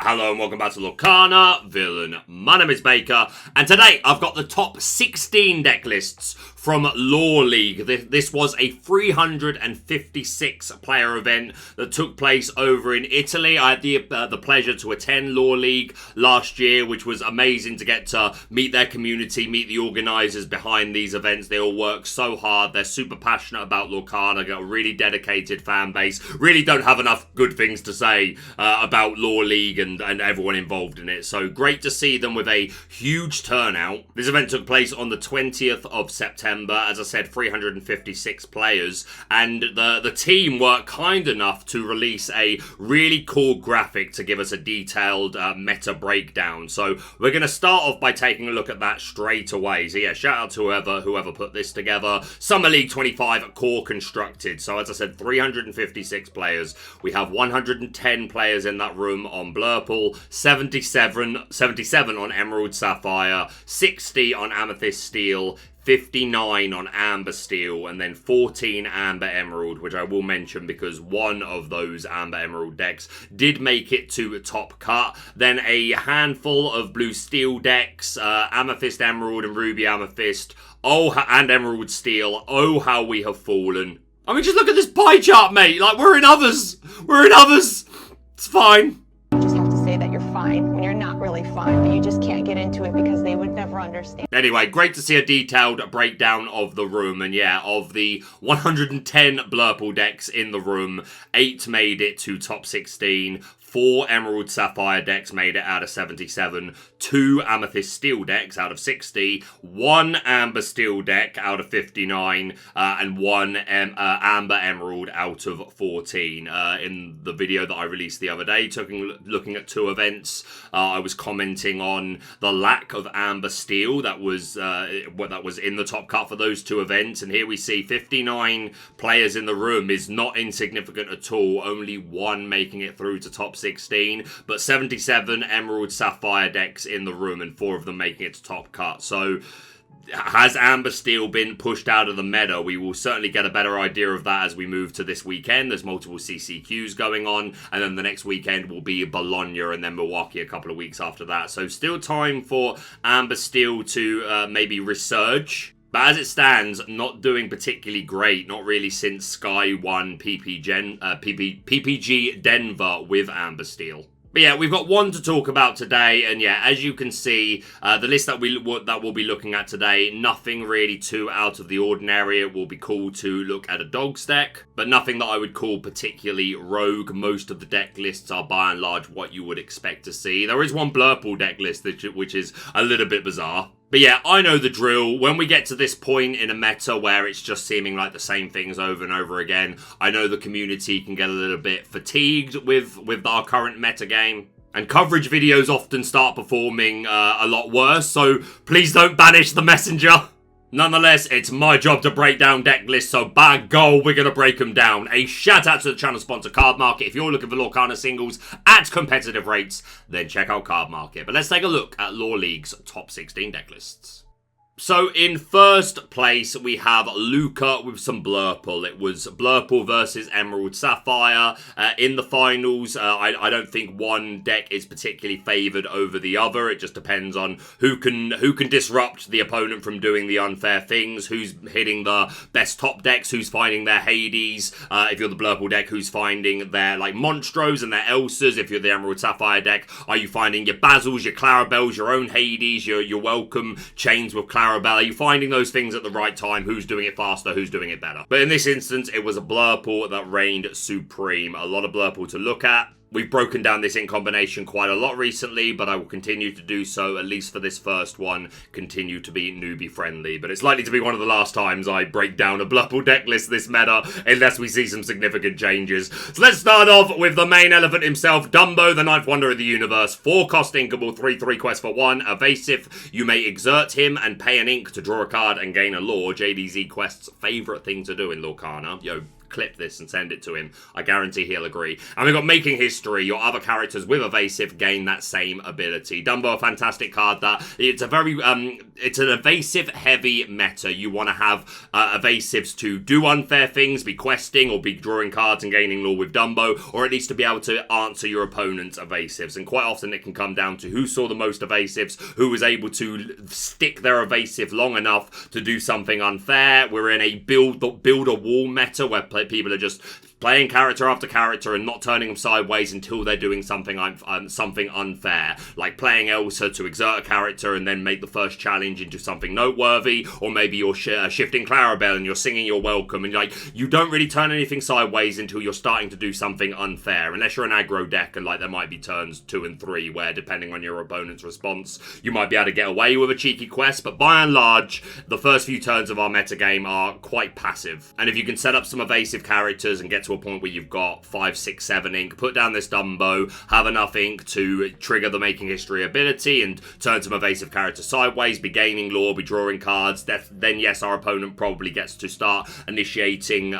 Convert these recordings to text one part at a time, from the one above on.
Hello and welcome back to Lorcana Villain. My name is Baker, and today I've got the top 16 deck lists from Lore League. This was a 356 player event that took place over in Italy. I had the pleasure to attend Lore League last year, which was amazing to get to meet their community, meet the organisers behind these events. They all work so hard. They're super passionate about Lorcana, got a really dedicated fan base. Really don't have enough good things to say about Lore League and everyone involved in it. So great to see them with a huge turnout. This event took place on the 20th of September. As I said, 356 players, and the team were kind enough to release a really cool graphic to give us a detailed meta breakdown. So we're going to start off by taking a look at that straight away. So yeah, shout out to whoever put this together. Summer League 25 core constructed. So as I said, 356 players. We have 110 players in that room on Blurple, 77 on Emerald Sapphire, 60 on Amethyst Steel, 59 on Amber Steel, and then 14 Amber Emerald, which I will mention because one of those Amber Emerald decks did make it to top cut. Then a handful of Blue Steel decks, Amethyst Emerald and Ruby Amethyst, and Emerald Steel. Oh, how we have fallen. I mean, just look at this pie chart, mate. Like, we're in others. It's fine. You just have to say that you're fine when you're not really fine, but you just can't get into it because they would never understand. Anyway, great to see a detailed breakdown of the room, and yeah, of the 110 Blurple decks in the room, 8 made it to top 16, 4 Emerald Sapphire decks made it out of 77, 2 Amethyst Steel decks out of 60, 1 Amber Steel deck out of 59, and 1 Amber Emerald out of 14. In the video that I released the other day, looking at 2 events, I was commenting on the lack of Amber Steel that was in the top cut for those 2 events, and here we see 59 players in the room is not insignificant at all, only 1 making it through to top 16, but 77 Emerald Sapphire decks in the room and 4 of them making it to top cut. So has Amber Steel been pushed out of the meta? We will certainly get a better idea of that as we move to this weekend. There's multiple CCQs going on, and then the next weekend will be Bologna and then Milwaukee a couple of weeks after that. So still time for Amber Steel to maybe resurge. But as it stands, not doing particularly great. Not really since Sky won PPG Denver with Amber Steel. But yeah, we've got 1 to talk about today, and yeah, as you can see, the list that we'll be looking at today, nothing really too out of the ordinary. It will be cool to look at a Dogs deck, but nothing that I would call particularly rogue. Most of the deck lists are by and large what you would expect to see. There is one Blurple deck list which is a little bit bizarre. But yeah, I know the drill. When we get to this point in a meta where it's just seeming like the same things over and over again, I know the community can get a little bit fatigued with our current meta game. And coverage videos often start performing a lot worse, so please don't banish the messenger. Nonetheless, it's my job to break down deck lists, so by God, we're going to break them down. A shout out to the channel sponsor Cardmarket. If you're looking for Lorcana singles at competitive rates, then check out Cardmarket. But let's take a look at Lore League's top 16 deck lists. So in first place, we have Luca with some Blurple. It was Blurple versus Emerald Sapphire. In the finals, I don't think one deck is particularly favoured over the other. It just depends on who can disrupt the opponent from doing the unfair things, who's hitting the best top decks, who's finding their Hades. If you're the Blurple deck, who's finding their like Monstros and their Elsas. If you're the Emerald Sapphire deck, are you finding your Basils, your Clarabelles, your own Hades, your welcome chains with Clarabelle? Are you finding those things at the right time? Who's doing it faster? Who's doing it better? But in this instance, it was a Blurple that reigned supreme. A lot of Blurple to look at. We've broken down this in combination quite a lot recently, but I will continue to do so, at least for this first one, continue to be newbie friendly. But it's likely to be one of the last times I break down a Blurple deck list this meta, unless we see some significant changes. So let's start off with the main elephant himself, Dumbo, the 9th wonder of the universe. 4-cost inkable, 3/3 quest for 1, evasive. You may exert him and pay an ink to draw a card and gain a lore. JDZ Quest's favourite thing to do in Lorcana. Yo, clip this and send it to him. I guarantee he'll agree. And we've got Making History. Your other characters with evasive gain that same ability. Dumbo, a fantastic card that it's a very, it's an evasive heavy meta. You want to have evasives to do unfair things, be questing or be drawing cards and gaining lore with Dumbo, or at least to be able to answer your opponent's evasives. And quite often it can come down to who saw the most evasives, who was able to stick their evasive long enough to do something unfair. We're in a build a wall meta where people are just playing character after character and not turning them sideways until they're doing something unfair, like playing Elsa to exert a character and then make the first challenge into something noteworthy, or maybe you're shifting Clarabelle and you're singing your welcome, and you don't really turn anything sideways until you're starting to do something unfair, unless you're an aggro deck, and there might be turns 2 and 3 where, depending on your opponent's response, you might be able to get away with a cheeky quest, but by and large, the first few turns of our metagame are quite passive. And if you can set up some evasive characters and get to a point where you've got 5, 6, 7 ink, put down this Dumbo, have enough ink to trigger the Making History ability and turn some evasive characters sideways, be gaining lore, be drawing cards, then yes, our opponent probably gets to start initiating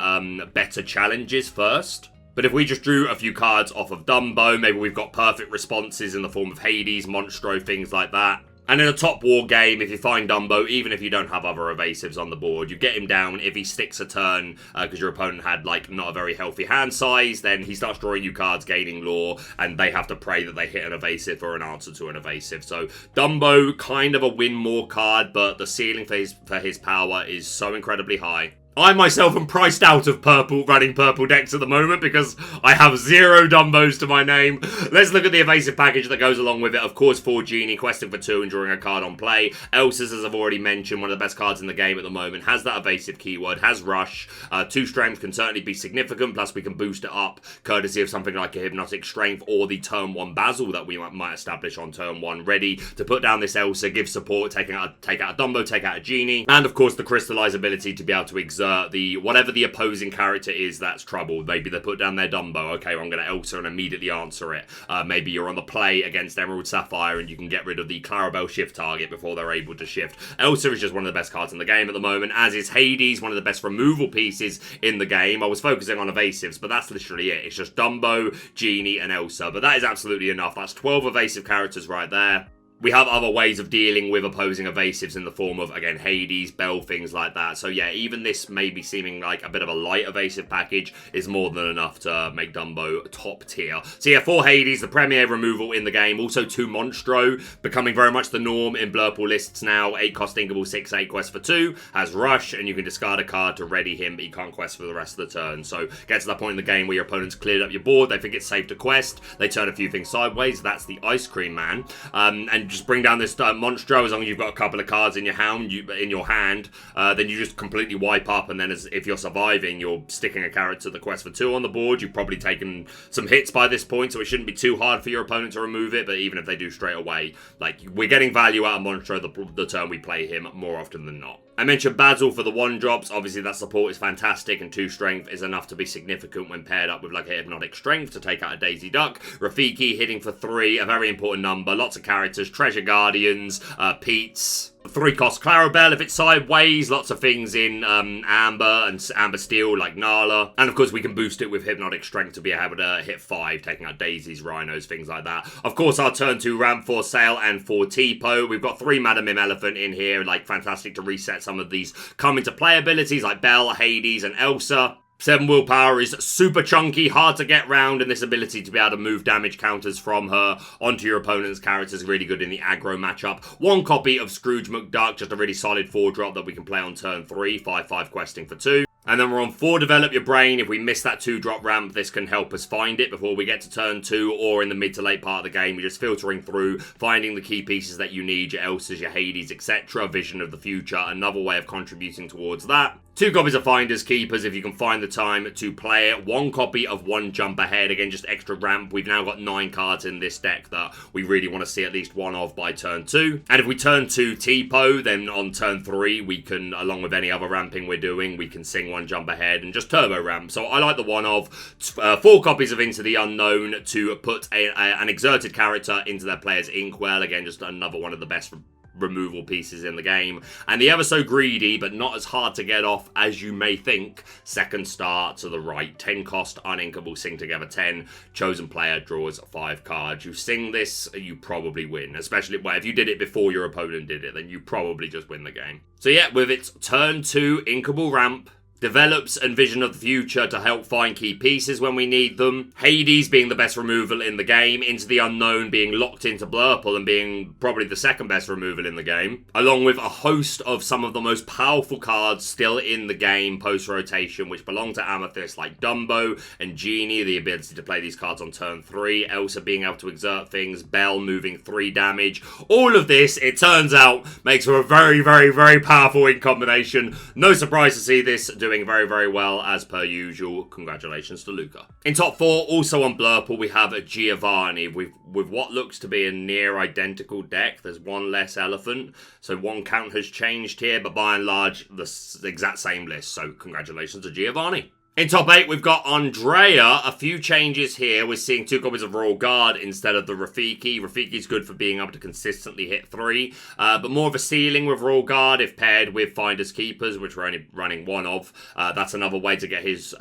better challenges first. But if we just drew a few cards off of Dumbo, maybe we've got perfect responses in the form of Hades, Monstro, things like that. And in a top war game, if you find Dumbo, even if you don't have other evasives on the board, you get him down. If he sticks a turn, because your opponent had, not a very healthy hand size, then he starts drawing you cards, gaining lore, and they have to pray that they hit an evasive or an answer to an evasive. So, Dumbo, kind of a win more card, but the ceiling for his power is so incredibly high. I myself am priced out of running purple decks at the moment because I have 0 Dumbos to my name. Let's look at the evasive package that goes along with it. Of course, 4 Genie, questing for 2 and drawing a card on play. Elsa's, as I've already mentioned, one of the best cards in the game at the moment, has that evasive keyword, has Rush. 2 Strength can certainly be significant, plus we can boost it up courtesy of something like a Hypnotic Strength or the turn 1 Basil that we might establish on turn 1, ready to put down this Elsa, give support, take out a Dumbo, take out a Genie, and of course the Crystallize ability to be able to exert whatever the opposing character is that's troubled. Maybe they put down their Dumbo, okay, well, I'm going to Elsa and immediately answer it. Maybe you're on the play against Emerald Sapphire and you can get rid of the Clarabelle shift target before they're able to shift. Elsa is just one of the best cards in the game at the moment, as is Hades, one of the best removal pieces in the game. I was focusing on evasives, but that's literally it. It's just Dumbo, Genie, and Elsa, but that is absolutely enough. That's 12 evasive characters right there. We have other ways of dealing with opposing evasives in the form of, again, Hades, Bell, things like that. So yeah, even this maybe seeming like a bit of a light evasive package is more than enough to make Dumbo top tier. So yeah, 4 Hades, the premier removal in the game. Also 2 Monstro, becoming very much the norm in Blurple lists now. 8 cost Inkable, 6/8 quest for 2, has Rush, and you can discard a card to ready him, but you can't quest for the rest of the turn. So get to that point in the game where your opponent's cleared up your board, they think it's safe to quest, they turn a few things sideways, that's the Ice Cream Man. And just bring down this Monstro. As long as you've got a couple of cards in your hand, then you just completely wipe up, and then if you're surviving, you're sticking a character to the quest for 2 on the board. You've probably taken some hits by this point, so it shouldn't be too hard for your opponent to remove it, but even if they do straight away, we're getting value out of Monstro the turn we play him more often than not. I mentioned Basil for the 1-drops. Obviously, that support is fantastic, and 2 Strength is enough to be significant when paired up with a Hypnotic Strength to take out a Daisy Duck. Rafiki hitting for 3, a very important number. Lots of characters, Treasure Guardians, Pete's. 3 cost Clarabelle if it's sideways, lots of things in Amber and Amber Steel like Nala, and of course we can boost it with Hypnotic Strength to be able to hit 5, taking out Daisies, Rhinos, things like that. Of course our turn 2 ramp for Sail and for Tipo. We've got 3 Madam Mim Elephant in here, fantastic to reset some of these come into play abilities like Belle, Hades and Elsa. 7 willpower is super chunky, hard to get round, and this ability to be able to move damage counters from her onto your opponent's character is really good in the aggro matchup. 1 copy of Scrooge McDuck, just a really solid 4-drop that we can play on turn 3, 5/5 questing for 2. And then we're on 4, Develop Your Brain. If we miss that 2-drop ramp, this can help us find it before we get to turn 2 or in the mid to late part of the game. You're just filtering through, finding the key pieces that you need, your Elsas, your Hades, etc. Vision of the future, another way of contributing towards that. 2 copies of Finders Keepers if you can find the time to play it. 1 copy of One Jump Ahead, again just extra ramp. We've now got 9 cards in this deck that we really want to see at least one of by turn 2. And if we turn to Tipo, then on turn 3 we can, along with any other ramping we're doing, we can sing One Jump Ahead and just turbo ramp. So I like the one of 4 copies of Into the Unknown to put an exerted character into their player's inkwell. Again, just another one of the best removal pieces in the game. And the ever so greedy, but not as hard to get off as you may think, second star to the right. 10 cost, uninkable, sing together 10. Chosen player draws 5 cards. You sing this, you probably win. Especially, well, if you did it before your opponent did it, then you probably just win the game. So yeah, with its turn 2 inkable ramp, develops and Vision of the Future to help find key pieces when we need them. Hades being the best removal in the game. Into the Unknown being locked into Blurple and being probably the second best removal in the game. Along with a host of some of the most powerful cards still in the game post-rotation, which belong to Amethyst, like Dumbo and Genie, the ability to play these cards on turn 3. Elsa being able to exert things. Belle moving 3 damage. All of this, it turns out, makes for a very, very, very powerful win combination. No surprise to see this doing very, very well as per usual. Congratulations to Luca. In top 4, also on Blurple, we have a Giovanni with what looks to be a near identical deck. There's one less elephant, so one count has changed here, but by and large, the exact same list. So congratulations to Giovanni. In top 8, we've got Andrea. A few changes here. We're seeing 2 copies of Royal Guard instead of the Rafiki. Rafiki's good for being able to consistently hit 3, but more of a ceiling with Royal Guard if paired with Finders Keepers, which we're only running 1 of. That's another way to get his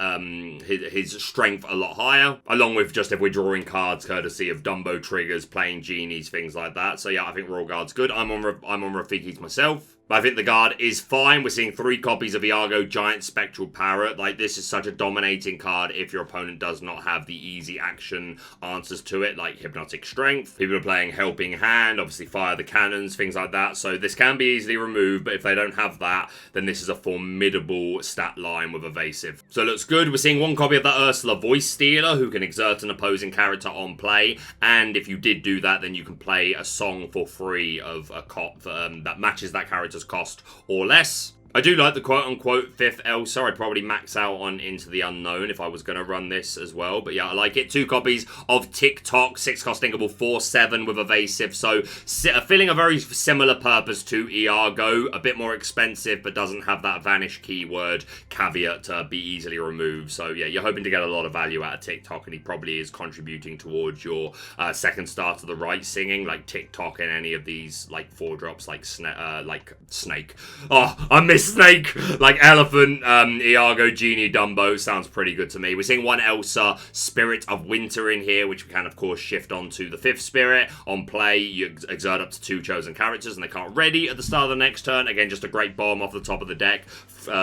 strength a lot higher, along with just if we're drawing cards courtesy of Dumbo triggers, playing Genies, things like that. So yeah, I think Royal Guard's good. I'm on Rafiki's myself. But I think the guard is fine. We're seeing 3 copies of Iago, Giant Spectral Parrot. Like, this is such a dominating card if your opponent does not have the easy action answers to it, like Hypnotic Strength. People are playing Helping Hand, obviously Fire the Cannons, things like that. So this can be easily removed, but if they don't have that, then this is a formidable stat line with Evasive. So it looks good. We're seeing 1 copy of that Ursula Voice Stealer, who can exert an opposing character on play. And if you did do that, then you can play a song for free of a cop that matches that character's cost or less. I do like the quote-unquote 5th Elsa. I'd probably max out on Into the Unknown if I was going to run this as well. But yeah, I like it. 2 copies of TikTok, 6 cost inkable, 4/7 with Evasive. So filling a very similar purpose to Iago. A bit more expensive, but doesn't have that vanish keyword caveat to be easily removed. So yeah, you're hoping to get a lot of value out of TikTok, and he probably is contributing towards your second star to the right singing, like TikTok and any of these like 4-drops like Snake. Oh, I miss Snake, like Elephant, Iago, Genie, Dumbo. Sounds pretty good to me. We're seeing 1 Elsa, Spirit of Winter in here, which we can, of course, shift on to the 5th Spirit. On play, you exert up to 2 chosen characters, and they can't ready at the start of the next turn. Again, just a great bomb off the top of the deck.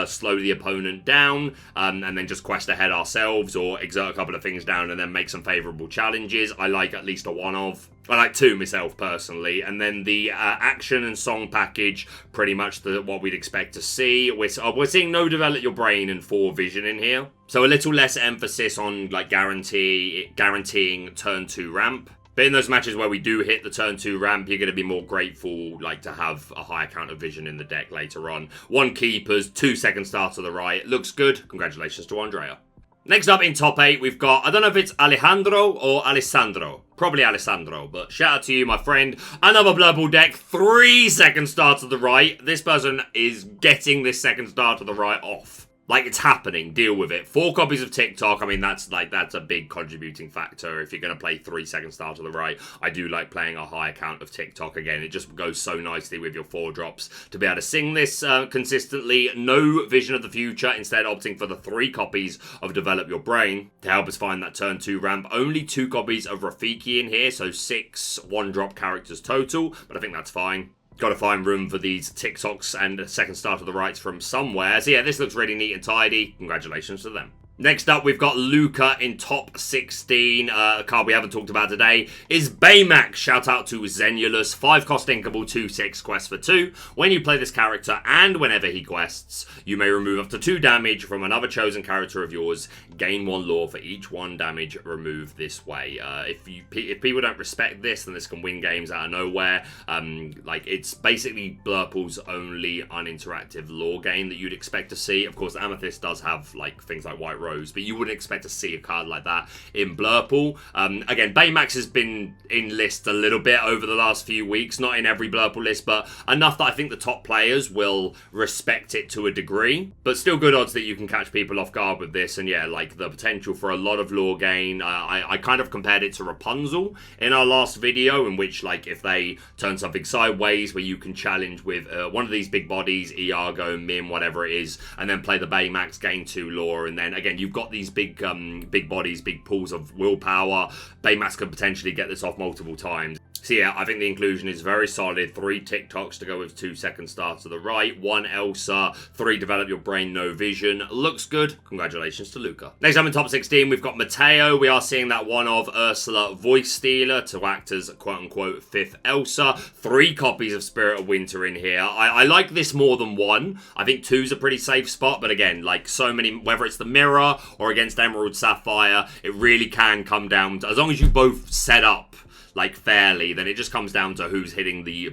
Slow the opponent down, and then just quest ahead ourselves, or exert a couple of things down, and then make some favourable challenges. I like at least a 1 of. I like 2 myself, personally. And then the action and song package, pretty much what we'd expect to see. We're seeing no Develop Your Brain and 4 Vision in here. So a little less emphasis on like guaranteeing turn 2 ramp. But in those matches where we do hit the turn 2 ramp, you're going to be more grateful like to have a higher count of Vision in the deck later on. 1 Keepers, 2 second star to the right. Looks good. Congratulations to Andrea. Next up in top 8, we've got, I don't know if it's Alejandro or Alessandro. Probably Alessandro, but shout out to you, my friend. Another Blurple deck, 3 second star to the right. This person is getting this second star to the right off. Like, it's happening. Deal with it. 4 copies of TikTok. I mean, that's a big contributing factor if you're going to play 3 second star to the right. I do like playing a high count of TikTok. Again, it just goes so nicely with your 4-drops to be able to sing this consistently. No Vision of the Future, instead opting for the 3 copies of Develop Your Brain to help us find that turn 2 ramp. Only 2 copies of Rafiki in here, so 6 1-drop characters total, but I think that's fine. Got to find room for these TikToks and a second star to the rights from somewhere. So yeah, this looks really neat and tidy. Congratulations to them. Next up, we've got Luca in top 16. A card we haven't talked about today is Baymax. Shout out to Zenulus. 5 cost inkable, 2/6 quest for 2. When you play this character and whenever he quests, you may remove up to 2 damage from another chosen character of yours. Gain 1 lore for each 1 damage removed this way. If people don't respect this, then this can win games out of nowhere. Like, it's basically Blurple's only uninteractive lore game that you'd expect to see. Of course, Amethyst does have like things like White Rose heroes, but you wouldn't expect to see a card like that in Blurple. Again, Baymax has been in lists a little bit over the last few weeks, not in every Blurple list, but enough that I think the top players will respect it to a degree. But still good odds that you can catch people off guard with this, and yeah, like the potential for a lot of lore gain. I kind of compared it to Rapunzel in our last video, in which, like, if they turn something sideways where you can challenge with one of these big bodies, Iago, Mim, whatever it is, and then play the Baymax, gain 2 lore, and then again you've got these big bodies, big pools of willpower. Baymax could potentially get this off multiple times. So yeah, I think the inclusion is very solid. 3 TikToks to go with 2 second stars to the right, 1 Elsa, 3 develop your brain, no vision. Looks good. Congratulations to Luca. Next up in top 16, we've got Mateo. We are seeing that one of Ursula Voice Stealer to act as quote-unquote 5th Elsa. 3 copies of Spirit of Winter in here. I like this more than 1. I think 2's a pretty safe spot, but again, like so many, whether it's the Mirror or against Emerald Sapphire, it really can come down to, as long as you both set up like fairly, then it just comes down to who's hitting the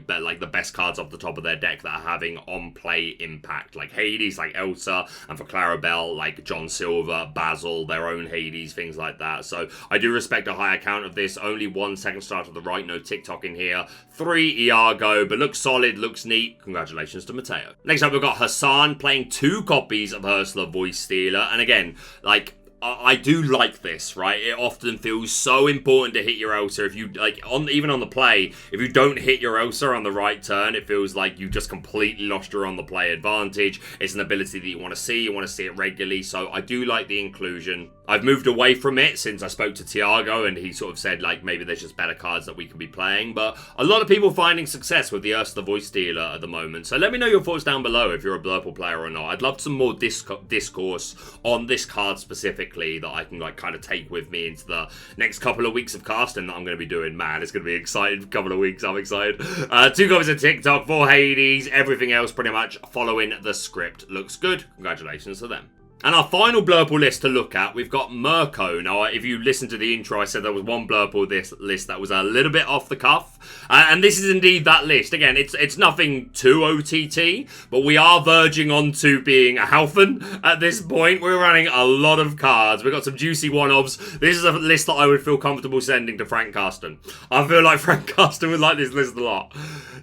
best cards off the top of their deck that are having on play impact. Like Hades, like Elsa, and for Clarabelle, like John Silver, Basil, their own Hades, things like that. So I do respect a high account of this. Only 1 second star to the right, no TikTok in here. 3 Iago, but looks solid, looks neat. Congratulations to Mateo. Next up, we've got Hassan playing 2 copies of Ursula Voice Stealer, and again, like, I do like this, right? It often feels so important to hit your Elsa. If you, like, even on the play, if you don't hit your Elsa on the right turn, it feels like you just completely lost your on the play advantage. It's an ability that you want to see it regularly, so I do like the inclusion. I've moved away from it since I spoke to Tiago, and he sort of said, like, maybe there's just better cards that we can be playing, but a lot of people finding success with the Ursula Voice Stealer at the moment. So let me know your thoughts down below if you're a Blurple player or not. I'd love some more discourse on this card specifically that I can, like, kind of take with me into the next couple of weeks of casting that I'm going to be doing. Man, it's going to be an exciting couple of weeks. I'm excited. 2 copies of TikTok, 4 Hades, everything else pretty much following the script. Looks good. Congratulations to them. And our final Blurple list to look at, we've got Mirko. Now, if you listen to the intro, I said there was one Blurple this list that was a little bit off the cuff. And this is indeed that list. Again, it's nothing too OTT, but we are verging on to being a Halfin at this point. We're running a lot of cards. We've got some juicy one-offs. This is a list that I would feel comfortable sending to Frank Carsten. I feel like Frank Carsten would like this list a lot.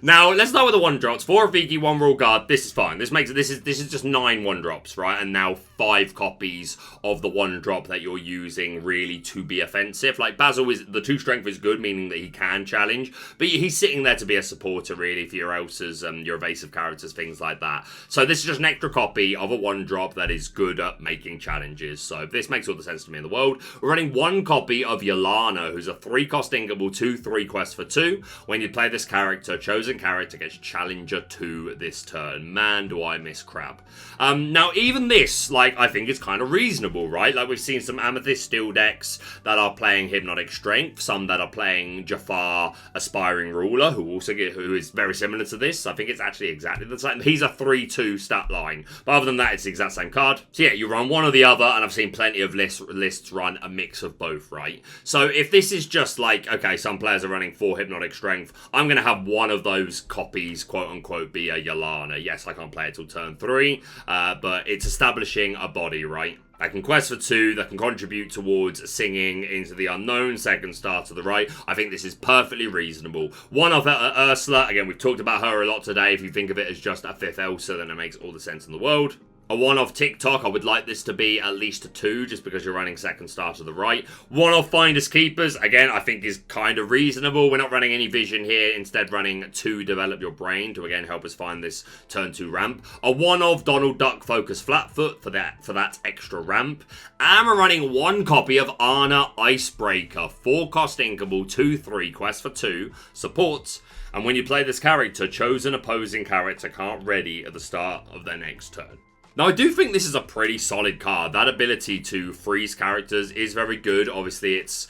Now, let's start with the 1-drops. 4 Viki, 1 Royal Guard. This is fine. This is just 9 1-drops, right? And now 5 copies of the 1-drop that you're using really to be offensive. Like, Basil is, the 2 strength is good, meaning that he can challenge, but he's sitting there to be a supporter really for your Elsas, your evasive characters, things like that. So this is just an extra copy of a 1-drop that is good at making challenges. So this makes all the sense to me in the world. We're running 1 copy of Yolana, who's a 3-cost inkable, 2/3 quest for 2. When you play this character, chosen character gets Challenger 2 this turn. Man, do I miss Crab. Now, even this, like, I think is kind of reasonable, right? Like, we've seen some Amethyst Steel decks that are playing Hypnotic Strength, some that are playing Jafar, Aspiring Ruler, who is very similar to this. I think it's actually exactly the same. He's a 3/2 stat line, but other than that, it's the exact same card. So yeah, you run one or the other, and I've seen plenty of lists run a mix of both, right? So if this is just like, okay, some players are running 4 Hypnotic Strength, I'm going to have one of those copies, quote-unquote, be a Yolana. Yes, I can't play it till turn 3, but it's establishing a body, right? I can quest for 2, that can contribute towards singing Into the Unknown, 2nd star to the right. I think this is perfectly reasonable. 1 of Ursula, again, we've talked about her a lot today. If you think of it as just a 5th Elsa, then it makes all the sense in the world. A 1 of TikTok, I would like this to be at least a 2, just because you're running 2nd star to the right. 1 of Finders Keepers, again, I think is kind of reasonable. We're not running any vision here, instead running 2 Develop Your Brain to, again, help us find this turn 2 ramp. A 1 of Donald Duck Focus Flatfoot for that extra ramp. And we're running 1 copy of Anna Icebreaker, 4-cost inkable, 2/3 quest for 2, supports. And when you play this character, chosen opposing character can't ready at the start of their next turn. Now, I do think this is a pretty solid card. That ability to freeze characters is very good. Obviously, it's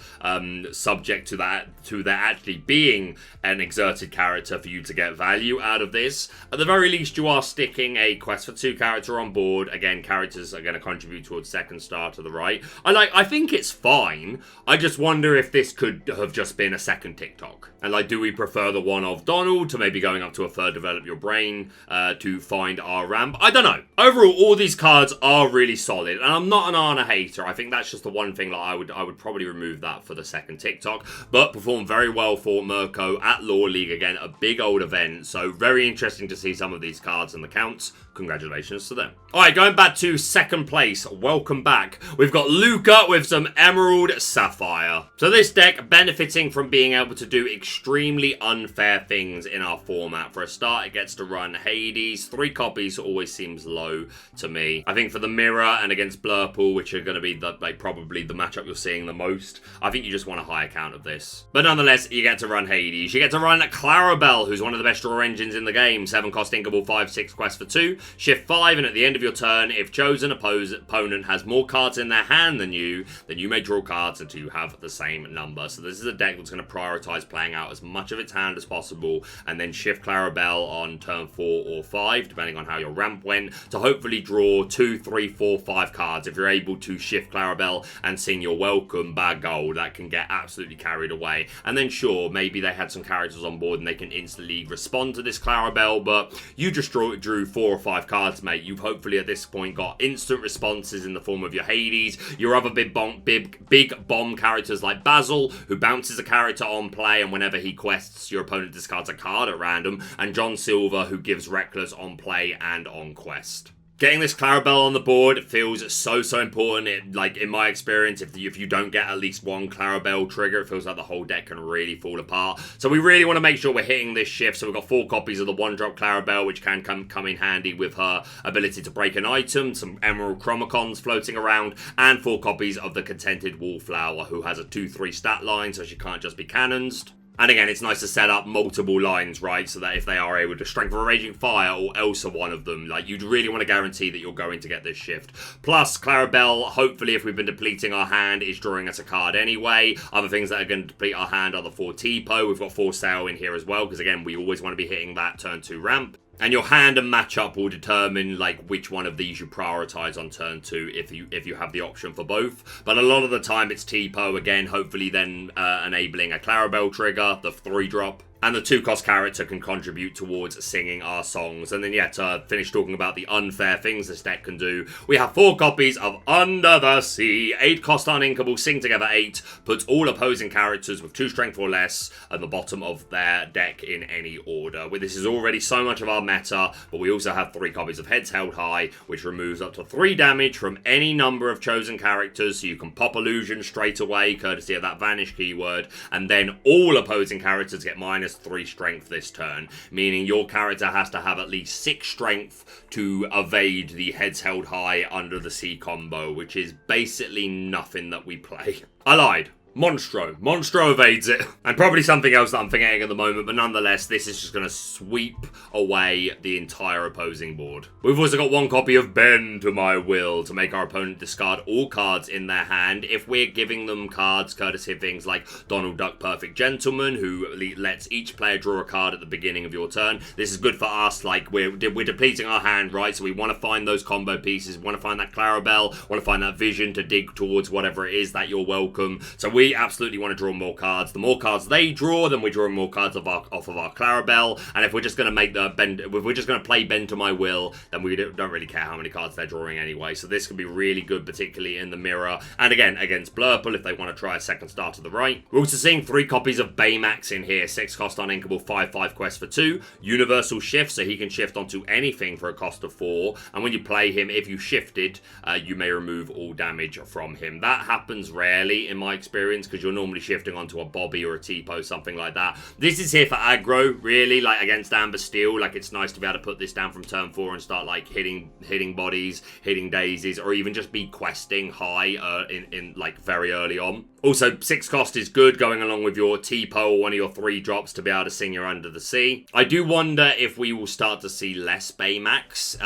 subject to there actually being an exerted character for you to get value out of this. At the very least, you are sticking a quest for 2 character on board. Again, characters are going to contribute towards 2nd star to the right. I think it's fine. I just wonder if this could have just been a 2nd TikTok. And, like, do we prefer the 1 of Donald to maybe going up to a 3rd Develop Your Brain to find our ramp? I don't know. Overall, all these cards are really solid, and I'm not an Arna hater. I think that's just the one thing that I would probably remove that for the second TikTok, but performed very well for Mirko at Lore League. Again, a big old event, so very interesting to see some of these cards in the counts. Congratulations to them. Alright, going back to second place, welcome back. We've got Luca with some Emerald Sapphire. So this deck benefiting from being able to do extremely unfair things in our format. For a start, it gets to run Hades. 3 copies always seems low to me. I think for the Mirror and against Blurple, which are going to be probably the matchup you're seeing the most, I think you just want a high count of this. But nonetheless, you get to run Hades. You get to run Clarabelle, who's one of the best draw engines in the game. 7 cost inkable, 5/6 quest for 2. Shift 5, and at the end of your turn, if chosen opponent has more cards in their hand than you, then you may draw cards until you have the same number. So this is a deck that's going to prioritize playing out as much of its hand as possible, and then shift Clarabelle on turn 4 or 5, depending on how your ramp went, to hopefully draw 2, 3, 4, 5 cards. If you're able to shift Clarabelle and sing your welcome bad gold, that can get absolutely carried away. And then sure, maybe they had some characters on board and they can instantly respond to this Clarabelle, but you just drew 4 or 5 cards, mate. You've hopefully at this point got instant responses in the form of your Hades, your other big bomb characters like Basil, who bounces a character on play, and whenever he quests, your opponent discards a card at random, and John Silver, who gives Reckless on play and on quest. Getting this Clarabelle on the board feels so important. In my experience, if you don't get at least one Clarabelle trigger, it feels like the whole deck can really fall apart. So we really want to make sure we're hitting this shift. So we've got 4 copies of the 1-drop Clarabelle, which can come in handy with her ability to break an item, some Emerald Chromacons floating around, and 4 copies of the Contented Wallflower, who has a 2/3 stat line, so she can't just be cannonsed. And again, it's nice to set up multiple lines, right? So that if they are able to Strength of a Raging Fire or Elsa one of them, you'd really want to guarantee that you're going to get this shift. Plus, Clarabelle, hopefully, if we've been depleting our hand, is drawing us a card anyway. Other things that are going to deplete our hand are the 4 T-Po. We've got 4 Sail in here as well, because again, we always want to be hitting that turn 2 ramp. And your hand and matchup will determine which one of these you prioritize on turn 2 if you have the option for both. But a lot of the time it's T-Po again, hopefully then enabling a Clarabelle trigger, the 3-drop. And the 2-cost character can contribute towards singing our songs. And then, yeah, to finish talking about the unfair things this deck can do, we have 4 copies of Under the Sea. 8-cost uninkable, sing together 8, puts all opposing characters with 2 strength or less at the bottom of their deck in any order. This is already so much of our meta, but we also have 3 copies of Heads Held High, which removes up to 3 damage from any number of chosen characters, so you can pop Illusion straight away, courtesy of that Vanish keyword, and then all opposing characters get -3 strength this turn, meaning your character has to have at least 6 strength to evade the Heads Held High Under the Sea combo, which is basically nothing that we play. I lied. Monstro evades it. And probably something else that I'm forgetting at the moment, but nonetheless, this is just going to sweep away the entire opposing board. We've also got 1 copy of Bend to My Will to make our opponent discard all cards in their hand. If we're giving them cards courtesy of things like Donald Duck Perfect Gentleman, who lets each player draw a card at the beginning of your turn, this is good for us. We're depleting our hand, right? So we want to find those combo pieces. We want to find that Clarabelle, want to find that vision to dig towards whatever it is that you're welcome. So we absolutely want to draw more cards. The more cards they draw, then we draw more cards off of our Clarabelle. And if we're just going to if we're just going to play Bend to My Will, then we don't really care how many cards they're drawing anyway. So this can be really good, particularly in the Mirror. And again, against Blurple, if they want to try a second star to the right. We're also seeing 3 copies of Baymax in here. 6 cost uninkable, 5/5 quest for 2. Universal shift, so he can shift onto anything for a cost of 4. And when you play him, if you shifted, you may remove all damage from him. That happens rarely in my experience, because you're normally shifting onto a Bobby or a T-Po, something like that. This is here for aggro, really, against Amethyst Steel. It's nice to be able to put this down from turn 4 and start hitting bodies, hitting daisies, or even just be questing high in very early on. Also, 6 cost is good going along with your T-Po or one of your 3-drops to be able to sing your Under the Sea. I do wonder if we will start to see less Baymax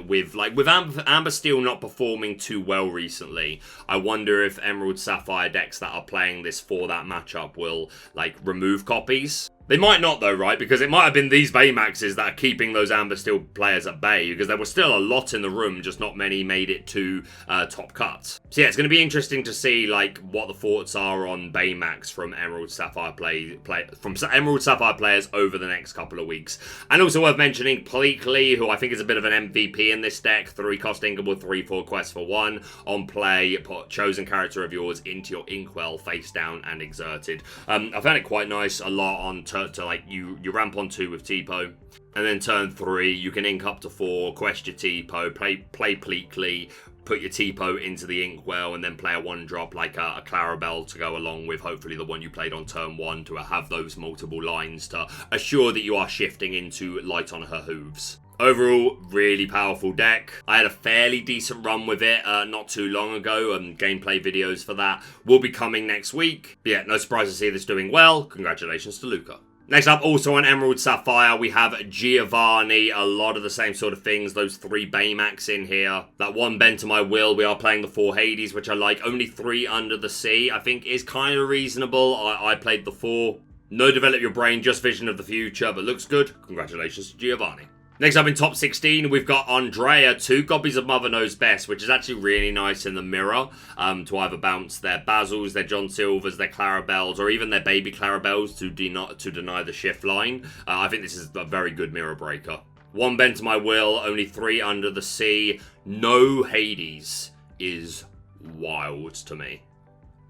with Amber Steel not performing too well recently. I wonder if Emerald Sapphire decks that are playing this for that matchup will remove copies. They might not though, right? Because it might have been these Baymaxes that are keeping those Amber Steel players at bay, because there was still a lot in the room, just not many made it to top cut. So yeah, it's going to be interesting to see like what the thoughts are on Baymax from Emerald Sapphire Emerald Sapphire players over the next couple of weeks. And also worth mentioning Pleakley, who I think is a bit of an MVP in this deck. 3-cost Inkable, 3/4 quest for 1. On play, put chosen character of yours into your Inkwell face down and exerted. I found it quite nice, a lot on to like you ramp on 2 with Tipo, and then turn 3 you can ink up to 4, quest your Tipo, play Pleakley, put your Tipo into the Inkwell, and then play a 1-drop like a Clarabelle to go along with hopefully the one you played on turn 1 to have those multiple lines to assure that you are shifting into Light on Her Hooves. Overall, really powerful deck. I had a fairly decent run with it not too long ago. Gameplay videos for that will be coming next week. But yeah, no surprise to see this doing well. Congratulations to Luca. Next up, also on Emerald Sapphire, we have Giovanni. A lot of the same sort of things. Those 3 Baymax in here. That 1 Bend to My Will. We are playing the 4 Hades, which I like. Only 3 Under the Sea, I think is kind of reasonable. I played the 4. No Develop Your Brain, just Vision of the Future, but looks good. Congratulations to Giovanni. Next up in top 16, we've got Andrea, 2 copies of Mother Knows Best, which is actually really nice in the mirror to either bounce their Bazils, their John Silvers, their Clarabelles, or even their baby Clarabelles to deny the shift line. I think this is a very good mirror breaker. 1 Bend to My Will, only 3 Under the Sea. No Hades is wild to me.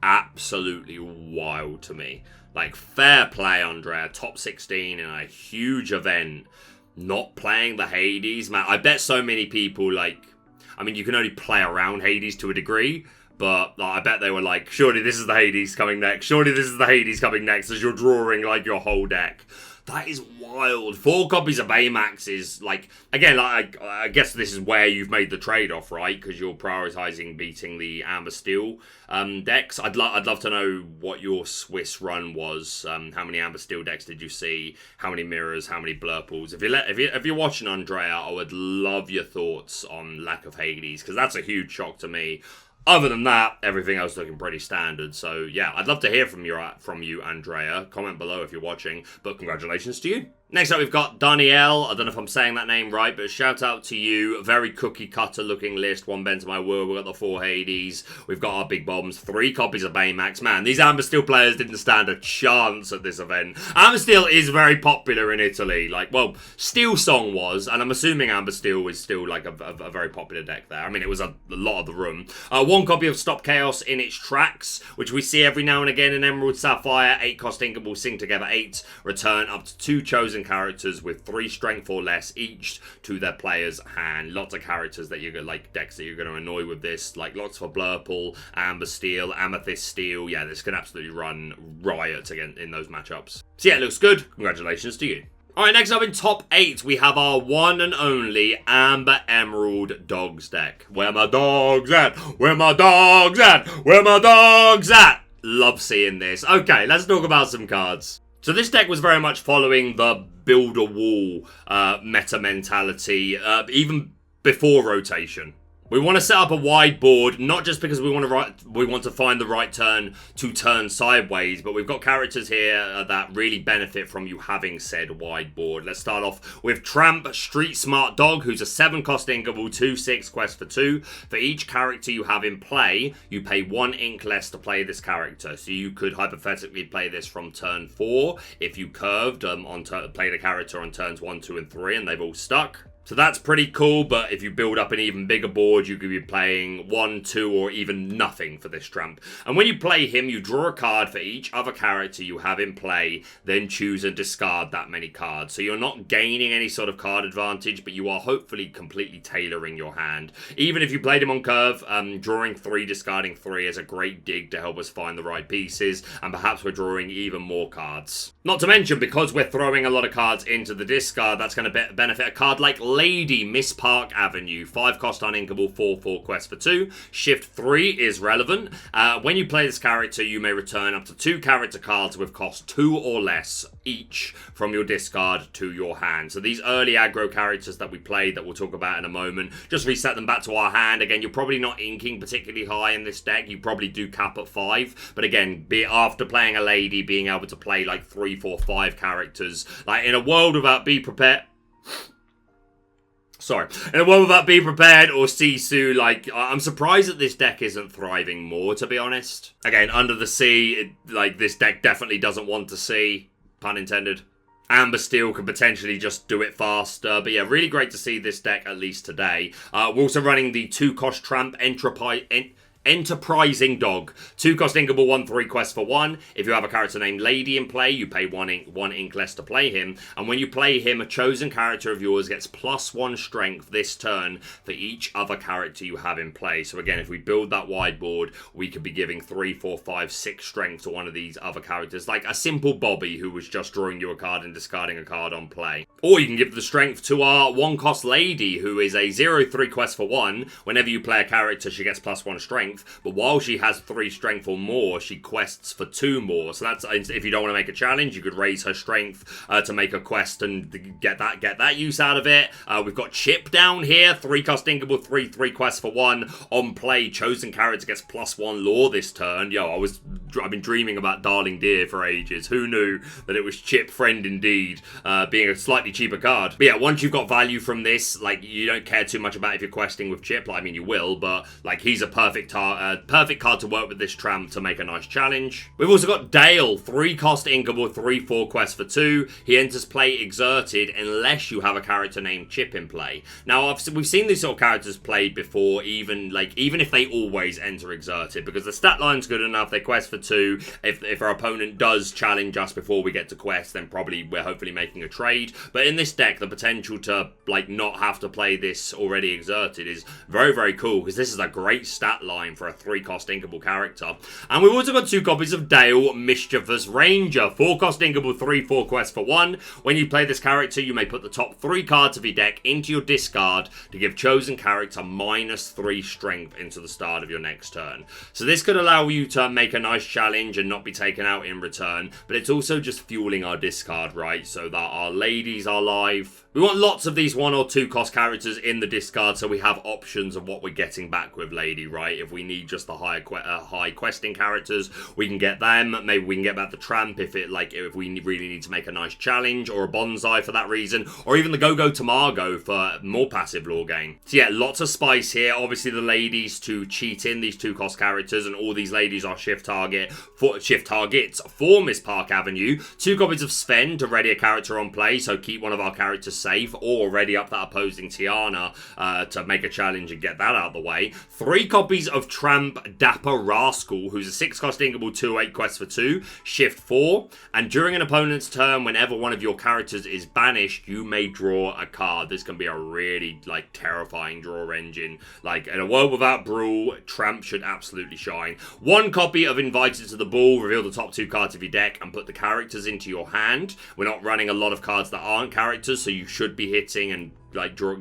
Absolutely wild to me. Like, fair play, Andrea. Top 16 in a huge event. Not playing the Hades, man. I bet so many people, like, I mean, you can only play around Hades to a degree, but like, I bet they were like, surely this is the Hades coming next. Surely this is the Hades coming next, as you're drawing, like, your whole deck. That is wild. 4 copies of Baymax is, like, again, like, I guess this is where you've made the trade-off, right? Because you're prioritizing beating the Amber Steel decks. I'd love to know what your Swiss run was. How many Amber Steel decks did you see? How many mirrors? How many blurples? If you're watching, Andrea, I would love your thoughts on lack of Hades, because that's a huge shock to me. Other than that, everything else looking pretty standard. So yeah, I'd love to hear from you, Andrea. Comment below if you're watching, but congratulations to you. Next up, we've got Danielle. I don't know if I'm saying that name right, but shout out to you. Very cookie cutter looking list. 1 Bend to My Will. We've got the 4 Hades. We've got our big bombs. 3 copies of Baymax. Man, these Amber Steel players didn't stand a chance at this event. Amber Steel is very popular in Italy. Like, well, Steel Song was, and I'm assuming Amber Steel is still like a very popular deck there. I mean, it was a lot of the room. 1 copy of Stop Chaos in its tracks, which we see every now and again in Emerald Sapphire. 8-cost Inkable, sing together 8. Return up to 2 chosen characters with 3 strength or less each to their player's hand. Lots of characters that you're gonna like, decks that you're going to annoy with this, like lots for Blurple, Amber Steel, Amethyst Steel. Yeah, this can absolutely run riot again in those matchups. So yeah, it looks good. Congratulations to you. Alright, next up in top 8, we have our one and only Amber Emerald Dogs deck. Where my dogs at? Where my dogs at? Where my dogs at? Love seeing this. Okay, let's talk about some cards. So this deck was very much following the build a wall meta mentality, even before rotation. We want to set up a wide board, not just because we want to find the right turn to turn sideways, but we've got characters here that really benefit from you having said wide board. Let's start off with Tramp, Street Smart Dog, who's a 7-cost Inkable, 2/6 quest for 2. For each character you have in play, you pay 1 ink less to play this character. So you could hypothetically play this from turn 4 if you curved played a character on turns 1, 2, and 3, and they've all stuck. So that's pretty cool, but if you build up an even bigger board, you could be playing 1, 2, or even nothing for this Tramp. And when you play him, you draw a card for each other character you have in play, then choose and discard that many cards. So you're not gaining any sort of card advantage, but you are hopefully completely tailoring your hand. Even if you played him on curve, drawing 3, discarding 3 is a great dig to help us find the right pieces, and perhaps we're drawing even more cards. Not to mention, because we're throwing a lot of cards into the discard, that's going to benefit a card like Lady Miss Park Avenue. 5 cost uninkable, 4/4 quest for 2. Shift 3 is relevant. When you play this character, you may return up to 2 character cards with cost 2 or less each from your discard to your hand. So these early aggro characters that we played that we'll talk about in a moment, just reset them back to our hand. Again, you're probably not inking particularly high in this deck. You probably do cap at 5. But again, after playing a Lady, being able to play like 3, 4, 5 characters, like in a world without Be Prepared... Sorry. In a world without Be Prepared or Sisu, like, I'm surprised that this deck isn't thriving more, to be honest. Again, Under the Sea, this deck definitely doesn't want to see. Pun intended. Amethyst Steel could potentially just do it faster. But yeah, really great to see this deck at least today. We're also running the 2-cost Tramp Enterprising Dog. 2 cost inkable, 1/3 quest for 1. If you have a character named Lady in play, you pay 1 ink less to play him. And when you play him, a chosen character of yours gets +1 strength this turn for each other character you have in play. So again, if we build that wide board, we could be giving 3, 4, 5, 6 strength to one of these other characters. Like a simple Bobby who was just drawing you a card and discarding a card on play. Or you can give the strength to our 1-cost Lady, who is a 0/3 quest for 1. Whenever you play a character, she gets +1 strength. But while she has 3 strength or more, she quests for 2 more. So that's, if you don't want to make a challenge, you could raise her strength to make a quest and get that use out of it. We've got Chip down here, 3 cost inkable, 3/3 quests for 1. On play, chosen character gets +1 lore this turn. Yo, I've been dreaming about Darling Deer for ages. Who knew that it was Chip Friend indeed, being a slightly cheaper card. But yeah, once you've got value from this, like, you don't care too much about if you're questing with Chip. Like, I mean, you will, but like, he's a perfect card to work with this Tramp to make a nice challenge. We've also got Dale, 3 cost inkable, 3/4 quest for 2. He enters play exerted unless you have a character named Chip in play. Now, we've seen these sort of characters played before, even if they always enter exerted, because the stat line's good enough. They quest for 2. If our opponent does challenge us before we get to quest, then probably we're hopefully making a trade. But in this deck, the potential to like not have to play this already exerted is very, very cool, because this is a great stat line for a 3-cost inkable character. And we've also got 2 copies of Dale, Mischievous Ranger. 4-cost inkable, 3/4 quest for 1. When you play this character, you may put the top 3 cards of your deck into your discard to give chosen character -3 strength into the start of your next turn. So this could allow you to make a nice challenge and not be taken out in return, but it's also just fueling our discard, right? So that our ladies are live. We want lots of these 1 or 2 cost characters in the discard, so we have options of what we're getting back with Lady, right? If we need just the high questing characters, we can get them. Maybe we can get back the Tramp if we really need to make a nice challenge, or a Bonsai for that reason, or even the Go-Go Tamago for more passive lore gain. So yeah, lots of spice here. Obviously the ladies to cheat in these 2-cost characters, and all these ladies are shift targets for Miss Park Avenue. 2 copies of Sven to ready a character on play, so keep one of our characters safe, or ready up that opposing Tiana to make a challenge and get that out of the way. 3 copies of Tramp Dapper Rascal, who's a 6-cost inkable, 2/8 quest for 2, shift 4, and during an opponent's turn, whenever one of your characters is banished, you may draw a card. This can be a really terrifying draw engine. Like, in a world without Brawl, Tramp should absolutely shine. 1 copy of Invited to the Ball, reveal the top 2 cards of your deck and put the characters into your hand. We're not running a lot of cards that aren't characters, so you should be hitting and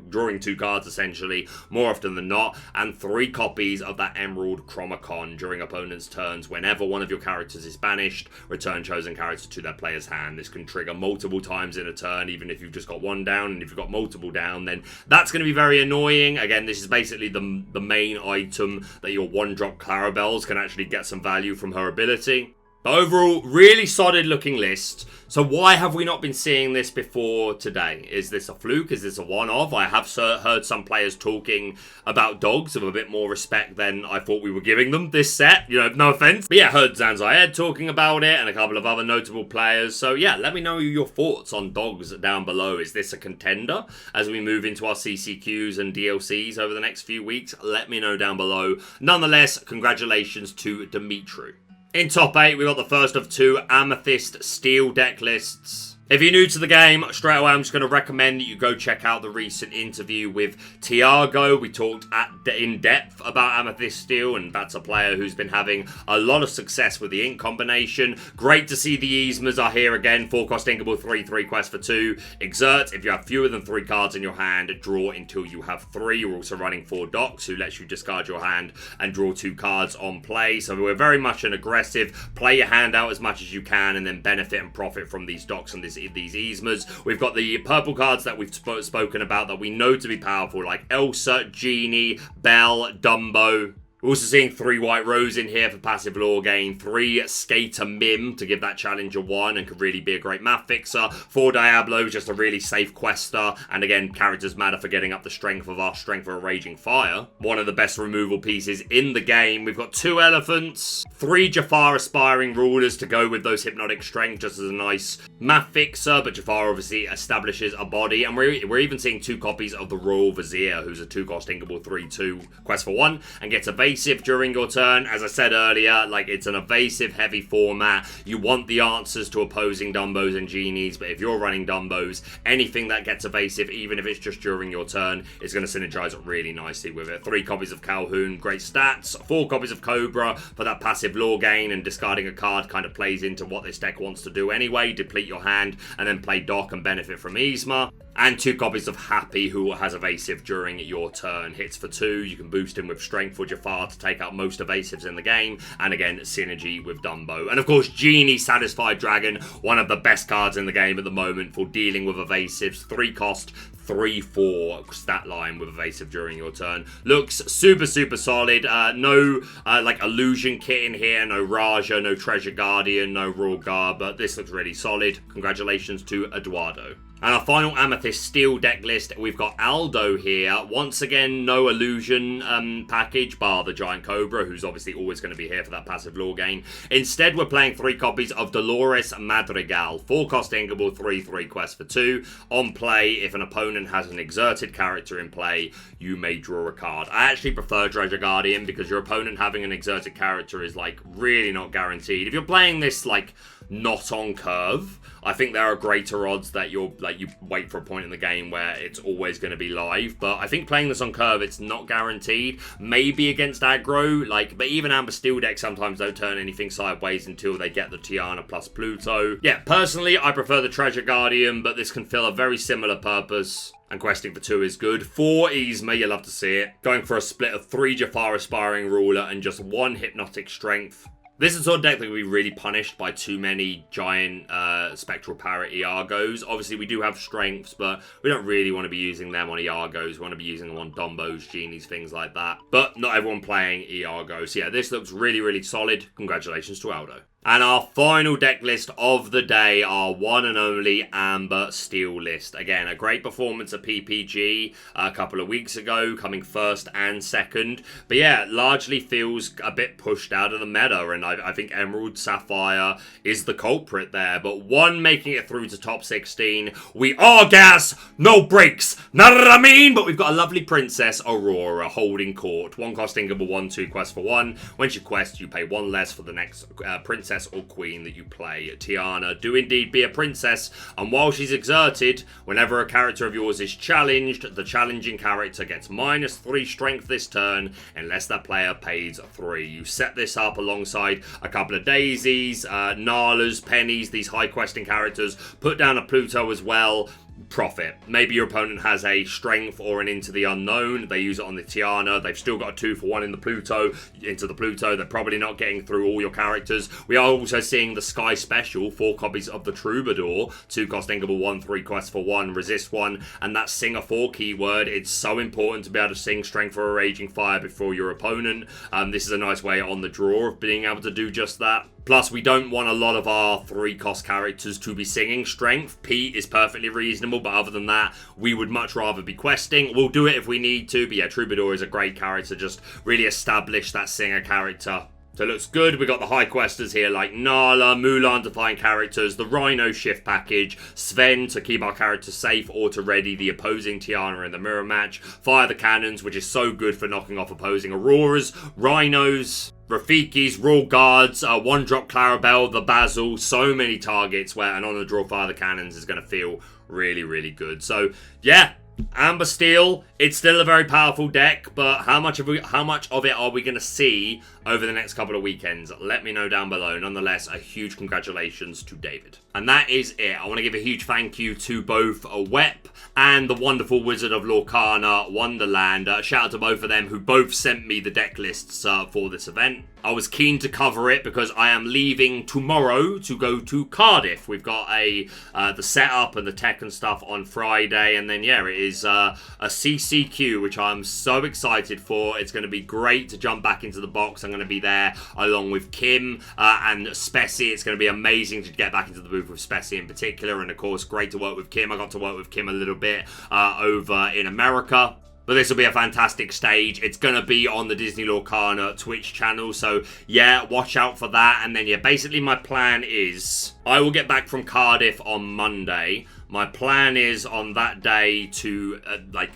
drawing 2 cards essentially more often than not. And 3 copies of that Emerald Chromacon during opponents' turns. Whenever one of your characters is banished, return chosen character to their player's hand. This can trigger multiple times in a turn, even if you've just got 1 down. And if you've got multiple down, then that's going to be very annoying. Again, this is basically the main item that your 1-drop Clarabelles can actually get some value from her ability. But overall, really solid looking list. So why have we not been seeing this before today? Is this a fluke? Is this a one-off? I have heard some players talking about dogs with a bit more respect than I thought we were giving them this set. You know, no offense. But yeah, heard Zanzayed talking about it and a couple of other notable players. So yeah, let me know your thoughts on dogs down below. Is this a contender as we move into our CCQs and DLCs over the next few weeks? Let me know down below. Nonetheless, congratulations to Dimitri. In top 8, we got the first of 2 Amethyst Steel deck lists. If you're new to the game, straight away I'm just going to recommend that you go check out the recent interview with Tiago. We talked in depth about Amethyst Steel, and that's a player who's been having a lot of success with the ink combination. Great to see the Yzmas are here again. 4-cost inkable, 3/3 quest for 2. Exert, if you have fewer than 3 cards in your hand, draw until you have 3. You're also running 4 docks, who lets you discard your hand and draw 2 cards on play. So we're very much an aggressive, play your hand out as much as you can, and then benefit and profit from these docks and these Yzmas. We've got the purple cards that we've spoken about that we know to be powerful, like Elsa, Genie, Belle, Dumbo. We're also seeing 3 White Rose in here for passive lore gain, 3 Skater Mim to give that challenger 1 and could really be a great map fixer, 4 Diablo, just a really safe quester, and again, characters matter for getting up the strength of our Strength of a Raging Fire. One of the best removal pieces in the game. We've got 2 Elephants, 3 Jafar Aspiring Rulers to go with those Hypnotic Strength just as a nice map fixer, but Jafar obviously establishes a body, and we're even seeing 2 copies of the Royal Vizier, who's a 2-cost inkable 3/2 quest for 1, and gets evasive during your turn. As I said earlier, like, it's an evasive heavy format. You want the answers to opposing Dumbos and Genies, but if you're running Dumbos, anything that gets evasive, even if it's just during your turn, is going to synergize really nicely with it. 3 copies of Calhoun, great stats. 4 copies of Cobra for that passive lore gain, and discarding a card kind of plays into what this deck wants to do anyway. Deplete your hand and then play Dock and benefit from Yzma. And 2 copies of Happy, who has evasive during your turn. Hits for 2, you can boost him with Strength for Jafar to take out most evasives in the game, and again, synergy with Dumbo. And of course, Genie Satisfied Dragon, one of the best cards in the game at the moment for dealing with evasives. 3 cost, 3/4 stat line with evasive during your turn. Looks super solid. No like illusion kit in here, no Raja, no Treasure Guardian, no Royal Guard, but this looks really solid. Congratulations to Eduardo. And our final Amethyst Steel deck list, we've got Aldo here. Once again, no illusion package, bar the Giant Cobra, who's obviously always going to be here for that passive lore gain. Instead, we're playing 3 copies of Dolores Madrigal. 4-cost inkable, 3/3 quest for 2. On play, if an opponent has an exerted character in play, you may draw a card. I actually prefer Treasure Guardian because your opponent having an exerted character is, like, really not guaranteed. If you're playing this, like, not on curve, I think there are greater odds that you wait for a point in the game where it's always going to be live. But I think playing this on curve, it's not guaranteed. Maybe against aggro, but even Amber Steel decks sometimes don't turn anything sideways until they get the Tiana plus Pluto. Yeah, personally, I prefer the Treasure Guardian, but this can fill a very similar purpose. And questing for 2 is good. 4 Yzma, you love to see it. Going for a split of 3 Jafar Aspiring Ruler and just 1 Hypnotic Strength. This is sort of deck that can be really punished by too many giant Spectral Parrot Iagos. Obviously, we do have strengths, but we don't really want to be using them on Iagos. We want to be using them on Dumbos, Genies, things like that. But not everyone playing Iago. So yeah, this looks really solid. Congratulations to Aldo. And our final deck list of the day, our one and only Amber Steel list. Again, a great performance at PPG a couple of weeks ago, coming first and second. But yeah, largely feels a bit pushed out of the meta, and I think Emerald Sapphire is the culprit there. But one making it through to top 16. We are gas, no breaks, know what I mean? But we've got a lovely Princess Aurora holding court. 1 cost inkable, 1/2 quest for 1. When she quests, you pay 1 less for the next princess or queen that you play. Tiana do indeed be a princess, and while she's exerted, whenever a character of yours is challenged, the challenging character gets -3 strength this turn unless that player pays 3. You set this up alongside a couple of daisies, Nalas, pennies, these high questing characters. Put down a Pluto as well. Profit. Maybe your opponent has a strength or an into the unknown. They use it on the Tiana. They've still got a 2 for 1 in the Pluto. Into the Pluto. They're probably not getting through all your characters. We are also seeing the Sky Special. 4 copies of the Troubadour. 2 cost inkable, 1/3 quest for 1. Resist 1. And that Singer 4 keyword. It's so important to be able to sing Strength for a Raging Fire before your opponent. This is a nice way on the draw of being able to do just that. Plus, we don't want a lot of our 3-cost characters to be singing Strength. Pete is perfectly reasonable, but other than that, we would much rather be questing. We'll do it if we need to, but yeah, Troubadour is a great character. Just really establish that singer character. So it looks good. We got the high questers here like Nala, Mulan Defying characters, the Rhino Shift package, Sven to keep our characters safe or to ready the opposing Tiana in the mirror match, Fire the Cannons, which is so good for knocking off opposing Auroras, Rhinos. Rafiki's, Royal Guards, 1-drop Clarabelle, the Basil, so many targets where an on the draw Fire the Cannons is going to feel really, really good. So, yeah. Amber Steel, it's still a very powerful deck, but how much of it are we going to see over the next couple of weekends? Let me know down below. Nonetheless, a huge congratulations to David. And that is it. I want to give a huge thank you to both Wep and the wonderful Wizard of Lorcana Wonderland. Shout out to both of them who both sent me the deck lists for this event. I was keen to cover it because I am leaving tomorrow to go to Cardiff. We've got the setup and the tech and stuff on Friday, and then yeah, it is a CCQ, which I'm so excited for. It's going to be great to jump back into the box. I'm going to be there along with Kim and Spessy. It's going to be amazing to get back into the booth with Spessy in particular, and of course, great to work with Kim. I got to work with Kim a little bit over in America. But this will be a fantastic stage. It's going to be on the Disney Lorcana Twitch channel. So, yeah, watch out for that. And then, yeah, basically my plan is I will get back from Cardiff on Monday. My plan is on that day to,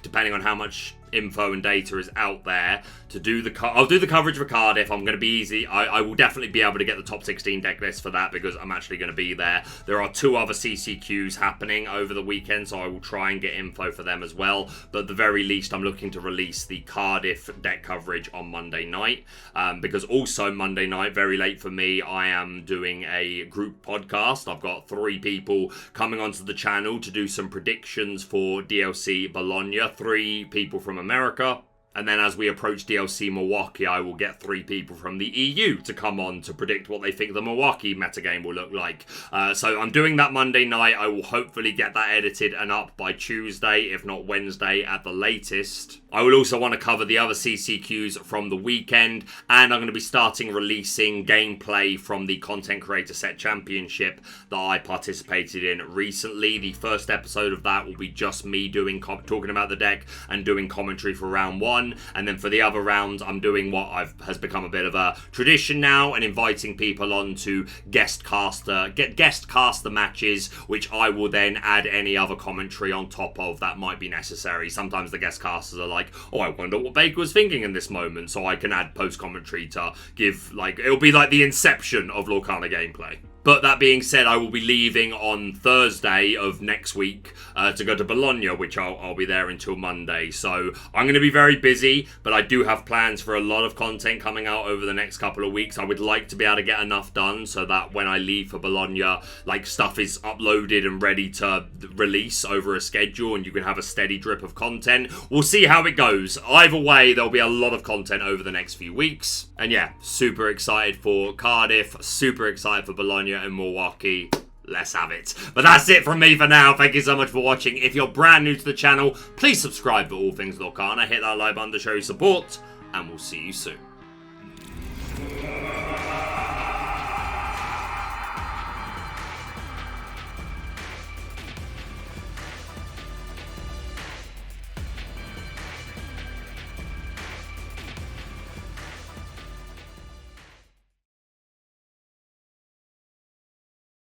depending on how much info and data is out there, to do I'll do the coverage for Cardiff. I'm going to be easy. I will definitely be able to get the top 16 deck list for that because I'm actually going to be there. There are 2 other CCQs happening over the weekend, so I will try and get info for them as well. But at the very least, I'm looking to release the Cardiff deck coverage on Monday night because also Monday night, very late for me, I am doing a group podcast. I've got 3 people coming onto the channel to do some predictions for DLC Bologna, 3 people from America. And then as we approach DLC Milwaukee, I will get 3 people from the EU to come on to predict what they think the Milwaukee metagame will look like. So I'm doing that Monday night. I will hopefully get that edited and up by Tuesday, if not Wednesday at the latest. I will also want to cover the other CCQs from the weekend, and I'm going to be starting releasing gameplay from the Content Creator Set Championship that I participated in recently. The first episode of that will be just me talking about the deck and doing commentary for round 1, and then for the other rounds, I'm doing what has become a bit of a tradition now and inviting people on to guest cast the matches, which I will then add any other commentary on top of that might be necessary. Sometimes the guest casters are like, oh, I wonder what Baker was thinking in this moment, so I can add post-commentary to give, it'll be like the inception of Lorcana gameplay. But that being said, I will be leaving on Thursday of next week to go to Bologna, which I'll be there until Monday. So I'm going to be very busy, but I do have plans for a lot of content coming out over the next couple of weeks. I would like to be able to get enough done so that when I leave for Bologna, stuff is uploaded and ready to release over a schedule and you can have a steady drip of content. We'll see how it goes. Either way, there'll be a lot of content over the next few weeks. And yeah, super excited for Cardiff, super excited for Bologna and Milwaukee. Let's have it. But that's it from me for now. Thank you so much for watching. If you're brand new to the channel, please subscribe for all things Lorcana. Hit that like button to show your support, and we'll see you soon.